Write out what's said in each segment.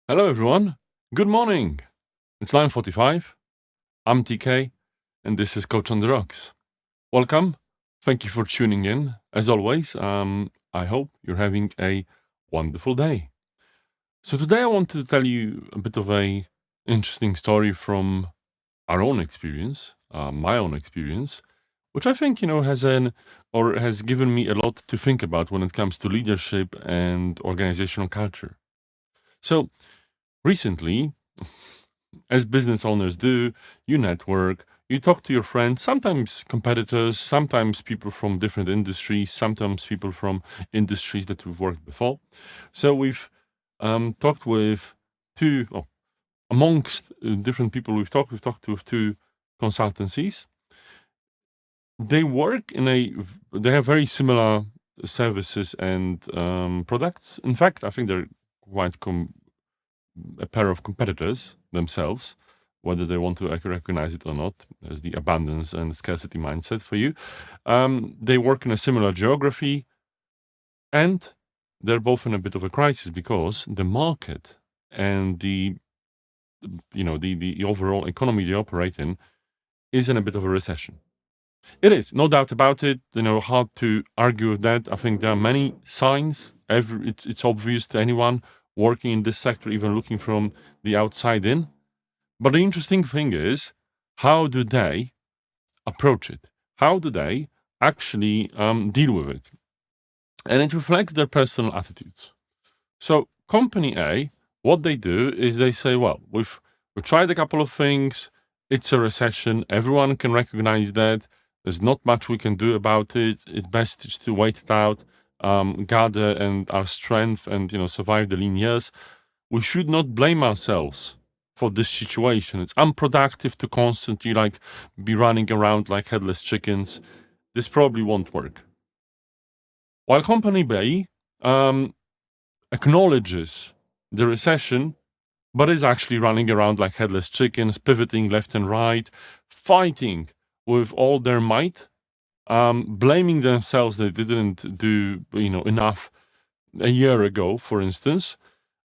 Hello, everyone. Good morning. It's 9:45. I'm TK, and this is Coach on the Rocks. Welcome. Thank you for tuning in. As always, I hope you're having a wonderful day. So today I wanted to tell you a bit of a interesting story from our own experience, my own experience, which I think has given me a lot to think about when it comes to leadership and organizational culture. So recently, as business owners do, you network, you talk to your friends, sometimes competitors, sometimes people from different industries, sometimes people from industries that we've worked before. So we've talked with amongst different people we've talked to two consultancies. They work they have very similar services and products. In fact, I think they're quite a pair of competitors themselves, whether they want to recognize it or not. There's the abundance and scarcity mindset for you. They work in a similar geography, and they're both in a bit of a crisis because the market and the overall economy they operate in is in a bit of a recession. It is, no doubt about it. Hard to argue with that. I think there are many signs. It's obvious to anyone working in this sector, even looking from the outside in. But the interesting thing is, how do they approach it? How do they actually deal with it? And it reflects their personal attitudes. So, company A, what they do is they say, well, we've tried a couple of things. It's a recession. Everyone can recognize that. There's not much we can do about it. It's best just to wait it out, gather and our strength, and survive the lean years. We should not blame ourselves for this situation. It's unproductive to constantly be running around like headless chickens. This probably won't work. While company B acknowledges the recession, but is actually running around like headless chickens, pivoting left and right, fighting with all their might, blaming themselves they didn't do enough a year ago, for instance.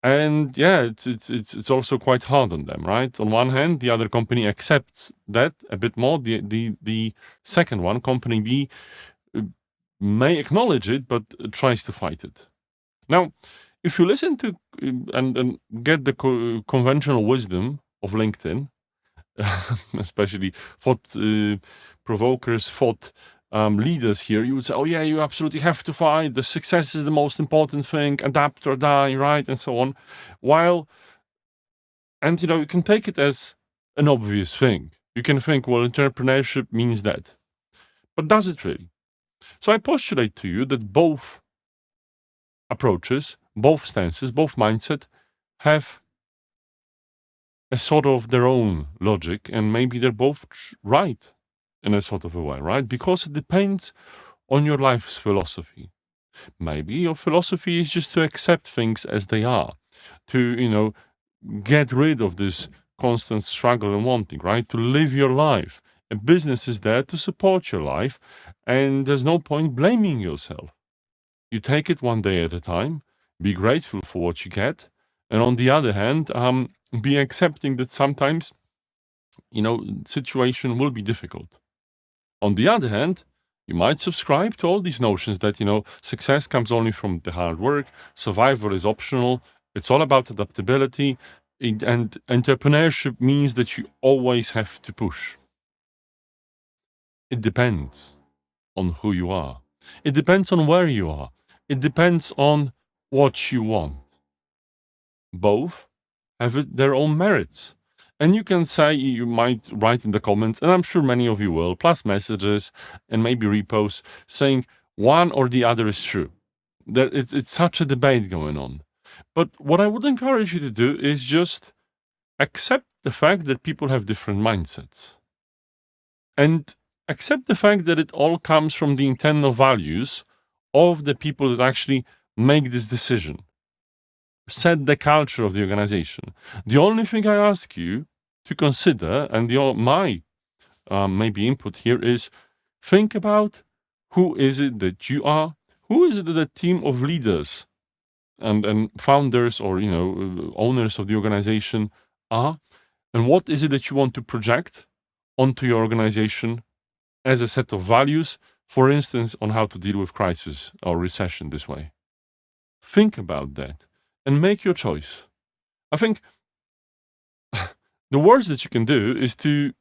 And yeah, it's also quite hard on them, right? On one hand, the other company accepts that a bit more. The second one, company B, may acknowledge it, but tries to fight it. Now, if you listen to and get the conventional wisdom of LinkedIn, especially thought provokers, thought leaders here, you would say, oh yeah, you absolutely have to fight. The success is the most important thing. Adapt or die, right? And so on. You can take it as an obvious thing. You can think, well, entrepreneurship means that. But does it really? So I postulate to you that both approaches, both stances, both mindset have a sort of their own logic, and maybe they're both right in a sort of a way, right? Because it depends on your life's philosophy. Maybe your philosophy is just to accept things as they are, to, get rid of this constant struggle and wanting, right? To live your life. A business is there to support your life, and there's no point blaming yourself. You take it one day at a time, be grateful for what you get, and on the other hand, be accepting that sometimes, situation will be difficult. On the other hand, you might subscribe to all these notions that, success comes only from the hard work, survival is optional, it's all about adaptability, and entrepreneurship means that you always have to push. It depends on who you are. It depends on where you are. It depends on what you want. Both have their own merits. And you can say, you might write in the comments, and I'm sure many of you will, plus messages and maybe reposts, saying one or the other is true. It's such a debate going on. But what I would encourage you to do is just accept the fact that people have different mindsets. And accept the fact that it all comes from the internal values of the people that actually make this decision, set the culture of the organization. The only thing I ask you to consider, and my maybe input here is, think about who is it that you are, who is it that the team of leaders and founders or owners of the organization are, and what is it that you want to project onto your organization as a set of values, for instance, on how to deal with crisis or recession this way. Think about that and make your choice. I think the worst that you can do is to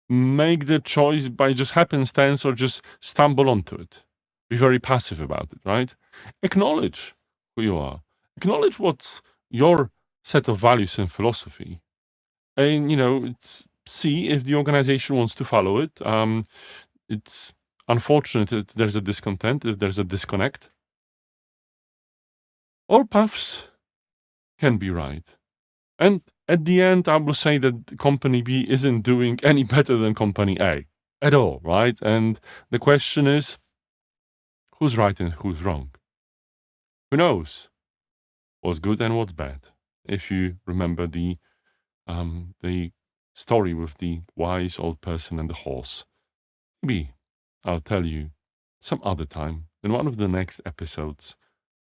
make the choice by just happenstance or just stumble onto it. Be very passive about it, right? Acknowledge who you are. Acknowledge what's your set of values and philosophy. And, see if the organization wants to follow it. It's unfortunate that there's a discontent, if there's a disconnect. All paths can be right. And at the end, I will say that company B isn't doing any better than company A at all, right? And the question is, who's right and who's wrong? Who knows what's good and what's bad? If you remember the story with the wise old person and the horse, maybe I'll tell you some other time in one of the next episodes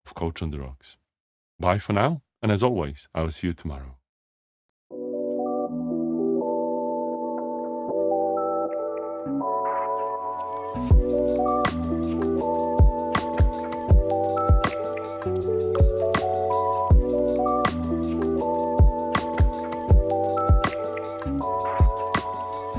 of Coach on the Rocks. Bye for now, and as always, I'll see you tomorrow.